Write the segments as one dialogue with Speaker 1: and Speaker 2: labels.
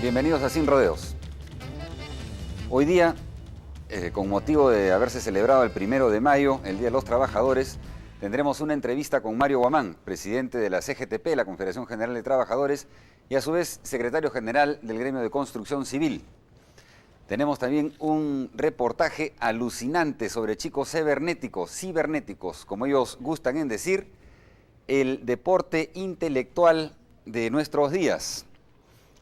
Speaker 1: Bienvenidos a Sin Rodeos. Hoy día, con motivo de haberse celebrado el 1 de mayo, el Día de los Trabajadores, tendremos una entrevista con Mario Guamán, presidente de la CGTP, la Confederación General de Trabajadores, y a su vez secretario general del Gremio de Construcción Civil. Tenemos también un reportaje alucinante sobre chicos cibernéticos, como ellos gustan en decir, el deporte intelectual de nuestros días.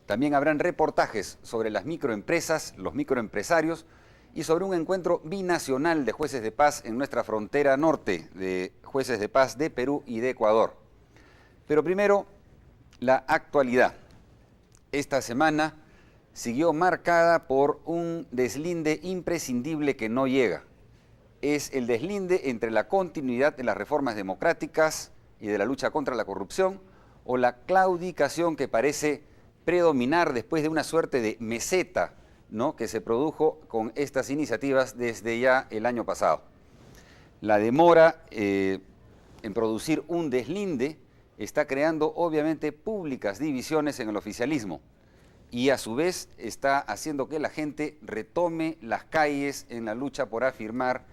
Speaker 1: También habrán reportajes sobre las microempresas, los microempresarios y sobre un encuentro binacional de jueces de paz en nuestra frontera norte, de jueces de paz de Perú y de Ecuador. Pero primero, la actualidad. Esta semana siguió marcada por un deslinde imprescindible que no llega. Es el deslinde entre la continuidad de las reformas democráticas y de la lucha contra la corrupción o la claudicación que parece predominar después de una suerte de meseta, ¿no?, que se produjo con estas iniciativas desde ya el año pasado. La demora en producir un deslinde está creando obviamente públicas divisiones en el oficialismo y a su vez está haciendo que la gente retome las calles en la lucha por afirmar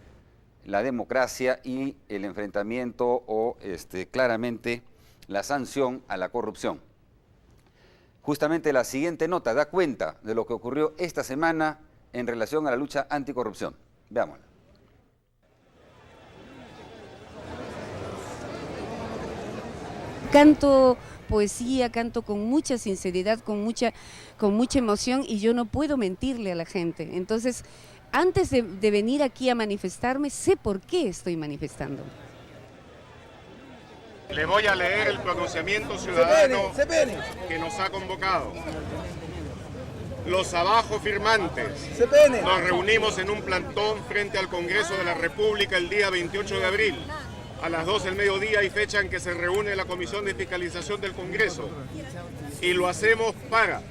Speaker 1: la democracia y el enfrentamiento o claramente la sanción a la corrupción. Justamente la siguiente nota da cuenta de lo que ocurrió esta semana en relación a la lucha anticorrupción. Veámosla.
Speaker 2: Canto poesía, canto con mucha sinceridad, con mucha emoción y yo no puedo mentirle a la gente. Entonces, antes de venir aquí a manifestarme, sé por qué estoy manifestando.
Speaker 3: Le voy a leer el pronunciamiento ciudadano que nos ha convocado. Los abajo firmantes nos reunimos en un plantón frente al Congreso de la República el día 28 de abril, a las 12 del mediodía y fecha en que se reúne la Comisión de Fiscalización del Congreso. Y lo hacemos para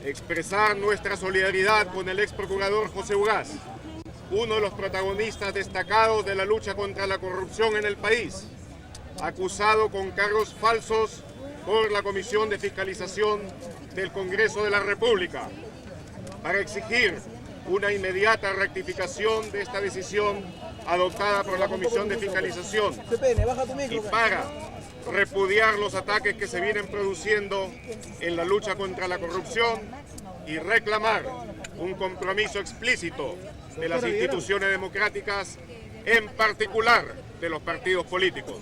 Speaker 3: expresar nuestra solidaridad con el ex procurador José Ugaz, uno de los protagonistas destacados de la lucha contra la corrupción en el país, acusado con cargos falsos por la Comisión de Fiscalización del Congreso de la República, para exigir una inmediata rectificación de esta decisión adoptada por la Comisión de Fiscalización y para repudiar los ataques que se vienen produciendo en la lucha contra la corrupción y reclamar un compromiso explícito de las instituciones democráticas, en particular de los partidos políticos.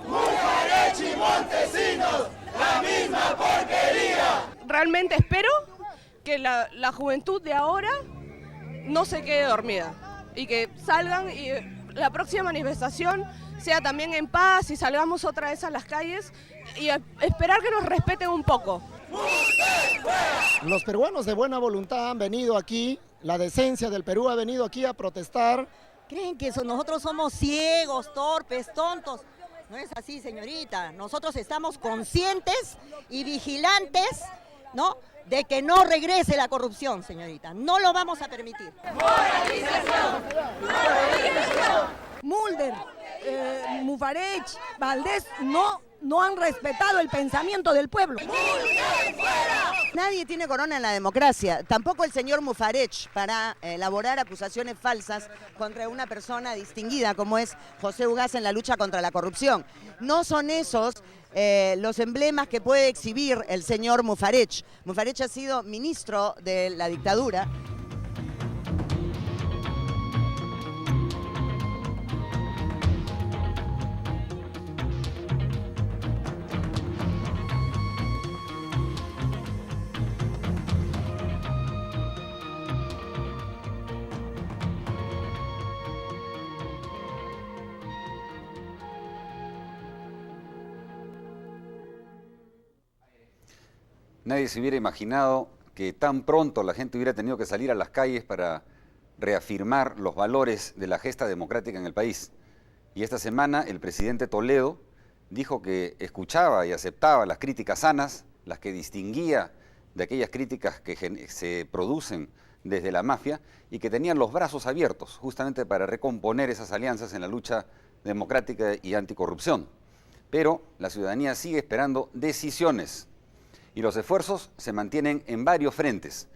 Speaker 4: Mufarech y Montesinos, la misma porquería.
Speaker 5: Realmente espero que la juventud de ahora no se quede dormida y que salgan y la próxima manifestación sea también en paz y salgamos otra vez a las calles y esperar que nos respeten un poco.
Speaker 6: Los peruanos de buena voluntad han venido aquí, la decencia del Perú ha venido aquí a protestar.
Speaker 7: ¿Creen que nosotros somos ciegos, torpes, tontos? No es así, señorita. Nosotros estamos conscientes y vigilantes, ¿no?, de que no regrese la corrupción, señorita. No lo vamos a permitir.
Speaker 4: ¡Moralización! ¡Moralización!
Speaker 8: Mulder, Mufarech, Valdés no han respetado el pensamiento del pueblo.
Speaker 7: Nadie tiene corona en la democracia, tampoco el señor Mufarech, para elaborar acusaciones falsas contra una persona distinguida como es José Ugaz en la lucha contra la corrupción. No son esos los emblemas que puede exhibir el señor Mufarech. Mufarech ha sido ministro de la dictadura.
Speaker 1: Nadie se hubiera imaginado que tan pronto la gente hubiera tenido que salir a las calles para reafirmar los valores de la gesta democrática en el país. Y esta semana el presidente Toledo dijo que escuchaba y aceptaba las críticas sanas, las que distinguía de aquellas críticas que se producen desde la mafia y que tenían los brazos abiertos justamente para recomponer esas alianzas en la lucha democrática y anticorrupción. Pero la ciudadanía sigue esperando decisiones. y los esfuerzos se mantienen en varios frentes.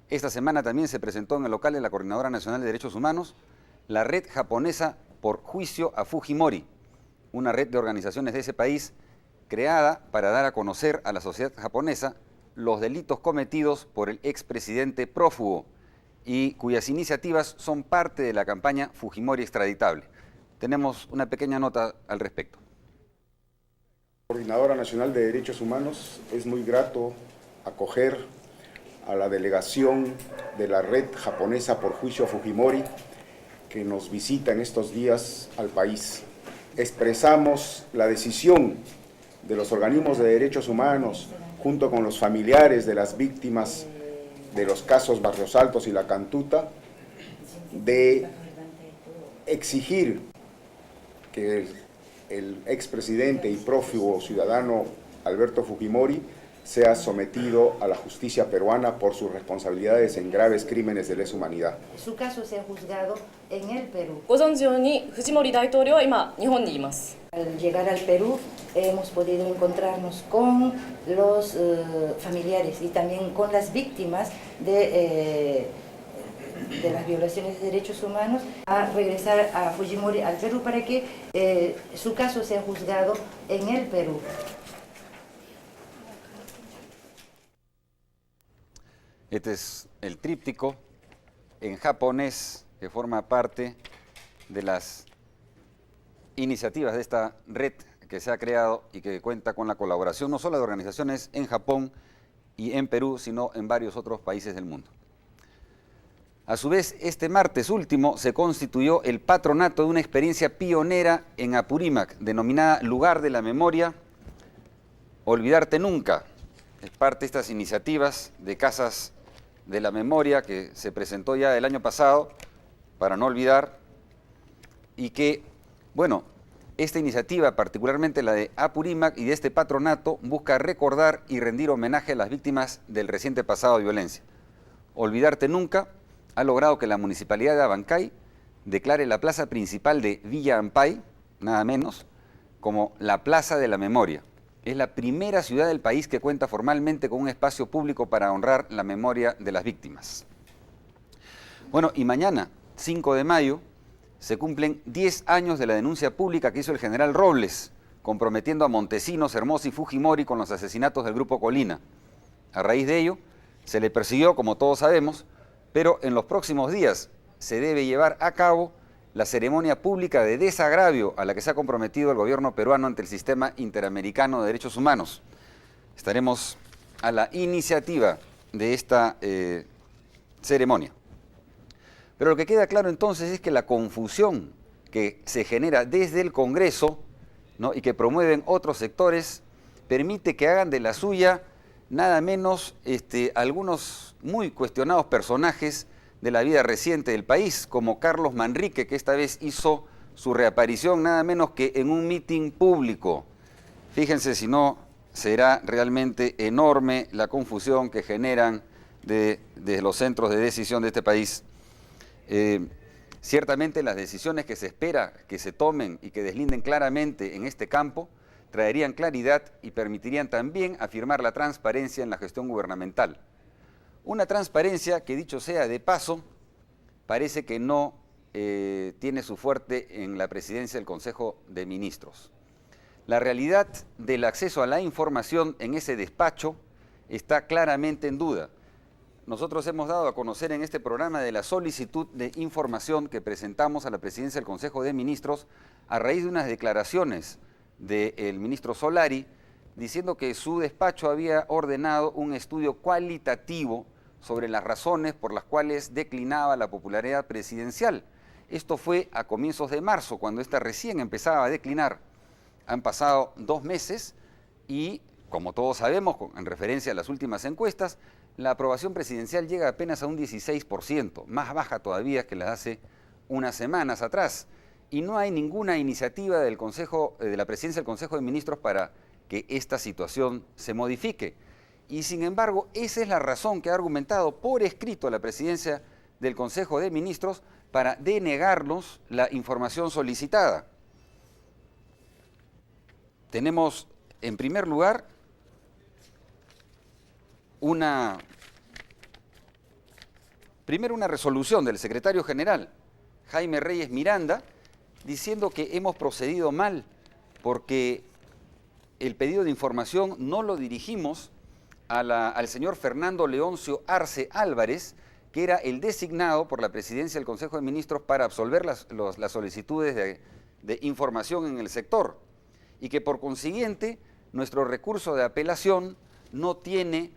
Speaker 1: Esta semana también se presentó en el local de la Coordinadora Nacional de Derechos Humanos la red japonesa por juicio a Fujimori, una red de organizaciones de ese país creada para dar a conocer a la sociedad japonesa los delitos cometidos por el expresidente prófugo y cuyas iniciativas son parte de la campaña Fujimori extraditable. Tenemos una pequeña nota al respecto.
Speaker 9: Coordinadora Nacional de Derechos Humanos, es muy grato acoger a la delegación de la red japonesa por juicio a Fujimori que nos visita en estos días al país. Expresamos la decisión de los organismos de derechos humanos junto con los familiares de las víctimas de los casos Barrios Altos y La Cantuta de exigir que el expresidente y prófugo ciudadano Alberto Fujimori sea sometido a la justicia peruana por sus responsabilidades en graves crímenes de lesa humanidad.
Speaker 10: Su caso se ha juzgado en el Perú. Al llegar al Perú hemos podido encontrarnos con los familiares y también con las víctimas de las violaciones de derechos humanos, a regresar a Fujimori al Perú para que su caso sea juzgado en el Perú.
Speaker 1: Este es el tríptico en japonés que forma parte de las iniciativas de esta red que se ha creado y que cuenta con la colaboración no solo de organizaciones en Japón y en Perú, sino en varios otros países del mundo. A su vez, este martes último se constituyó el patronato de una experiencia pionera en Apurímac, denominada Lugar de la Memoria, Olvidarte Nunca. Es parte de estas iniciativas de casas de la memoria que se presentó ya el año pasado, para no olvidar, y que, bueno, esta iniciativa, particularmente la de Apurímac y de este patronato, busca recordar y rendir homenaje a las víctimas del reciente pasado de violencia. Olvidarte Nunca ha logrado que la Municipalidad de Abancay declare la plaza principal de Villa Ampay, nada menos, como la Plaza de la Memoria. Es la primera ciudad del país que cuenta formalmente con un espacio público para honrar la memoria de las víctimas. Bueno, y mañana, 5 de mayo, se cumplen 10 años de la denuncia pública que hizo el general Robles, comprometiendo a Montesinos, Hermosa y Fujimori con los asesinatos del Grupo Colina. A raíz de ello, se le persiguió, como todos sabemos, pero en los próximos días se debe llevar a cabo la ceremonia pública de desagravio a la que se ha comprometido el gobierno peruano ante el Sistema Interamericano de Derechos Humanos. Estaremos a la iniciativa de esta ceremonia. Pero lo que queda claro entonces es que la confusión que se genera desde el Congreso, ¿no?, y que promueven otros sectores permite que hagan de la suya nada menos algunos muy cuestionados personajes de la vida reciente del país, como Carlos Manrique, que esta vez hizo su reaparición nada menos que en un mitin público. Fíjense si no será realmente enorme la confusión que generan desde los centros de decisión de este país. Ciertamente las decisiones que se espera que se tomen y que deslinden claramente en este campo traerían claridad y permitirían también afirmar la transparencia en la gestión gubernamental. Una transparencia que, dicho sea de paso, parece que no tiene su fuerte en la presidencia del Consejo de Ministros. La realidad del acceso a la información en ese despacho está claramente en duda. Nosotros hemos dado a conocer en este programa de la solicitud de información que presentamos a la presidencia del Consejo de Ministros a raíz de unas declaraciones del ministro Solari, diciendo que su despacho había ordenado un estudio cualitativo sobre las razones por las cuales declinaba la popularidad presidencial. Esto fue a comienzos de marzo, cuando esta recién empezaba a declinar. Han pasado 2 meses y, como todos sabemos, en referencia a las últimas encuestas, la aprobación presidencial llega apenas a un 16%, más baja todavía que la de hace unas semanas atrás. Y no hay ninguna iniciativa del Consejo, de la presidencia del Consejo de Ministros para que esta situación se modifique. Y sin embargo, esa es la razón que ha argumentado por escrito la presidencia del Consejo de Ministros para denegarnos la información solicitada. Tenemos, en primer lugar, primero una resolución del secretario general, Jaime Reyes Miranda, diciendo que hemos procedido mal porque el pedido de información no lo dirigimos al señor Fernando Leoncio Arce Álvarez, que era el designado por la presidencia del Consejo de Ministros para absolver las solicitudes de información en el sector, y que por consiguiente nuestro recurso de apelación no tiene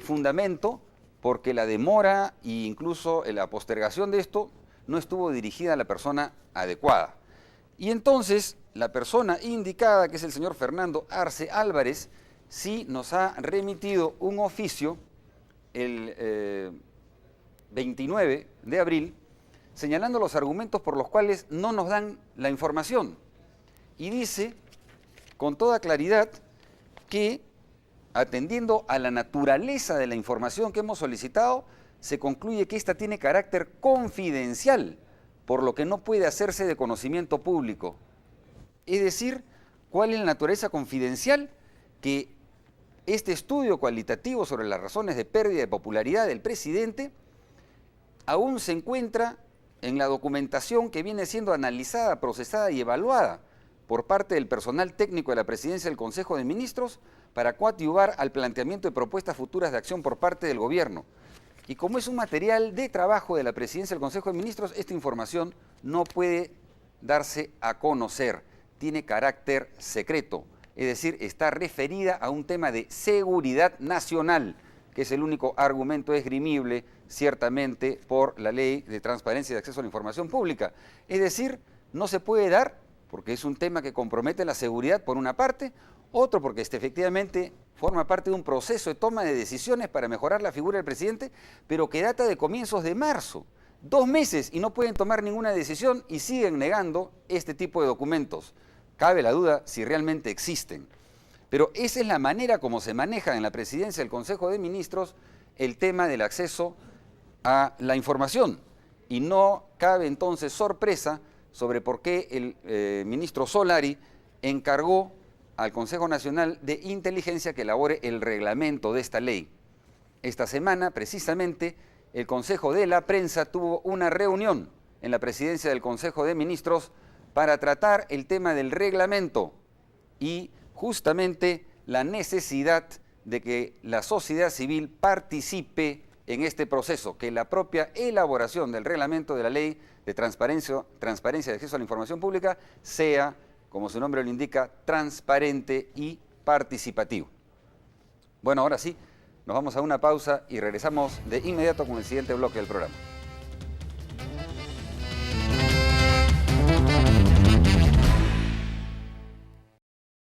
Speaker 1: fundamento porque la demora e incluso la postergación de esto no estuvo dirigida a la persona adecuada. Y entonces la persona indicada, que es el señor Fernando Arce Álvarez, sí nos ha remitido un oficio el 29 de abril señalando los argumentos por los cuales no nos dan la información. Y dice con toda claridad que, atendiendo a la naturaleza de la información que hemos solicitado, se concluye que ésta tiene carácter confidencial, por lo que no puede hacerse de conocimiento público. Es decir, ¿cuál es la naturaleza confidencial? Que este estudio cualitativo sobre las razones de pérdida de popularidad del presidente aún se encuentra en la documentación que viene siendo analizada, procesada y evaluada por parte del personal técnico de la Presidencia del Consejo de Ministros para coadyuvar al planteamiento de propuestas futuras de acción por parte del Gobierno. Y como es un material de trabajo de la Presidencia del Consejo de Ministros, esta información no puede darse a conocer, tiene carácter secreto, es decir, está referida a un tema de seguridad nacional, que es el único argumento esgrimible ciertamente por la Ley de Transparencia y de Acceso a la Información Pública. Es decir, no se puede dar porque es un tema que compromete la seguridad por una parte, otro porque efectivamente forma parte de un proceso de toma de decisiones para mejorar la figura del presidente, pero que data de comienzos de marzo. 2 meses y no pueden tomar ninguna decisión y siguen negando este tipo de documentos. Cabe la duda si realmente existen. Pero esa es la manera como se maneja en la presidencia del Consejo de Ministros el tema del acceso a la información. Y no cabe entonces sorpresa sobre por qué el ministro Solari encargó al Consejo Nacional de Inteligencia que elabore el reglamento de esta ley. Esta semana, precisamente, el Consejo de la Prensa tuvo una reunión en la presidencia del Consejo de Ministros para tratar el tema del reglamento y justamente la necesidad de que la sociedad civil participe en este proceso, que la propia elaboración del reglamento de la Ley de Transparencia y Acceso a la Información Pública sea, como su nombre lo indica, transparente y participativo. Bueno, ahora sí, nos vamos a una pausa y regresamos de inmediato con el siguiente bloque del programa.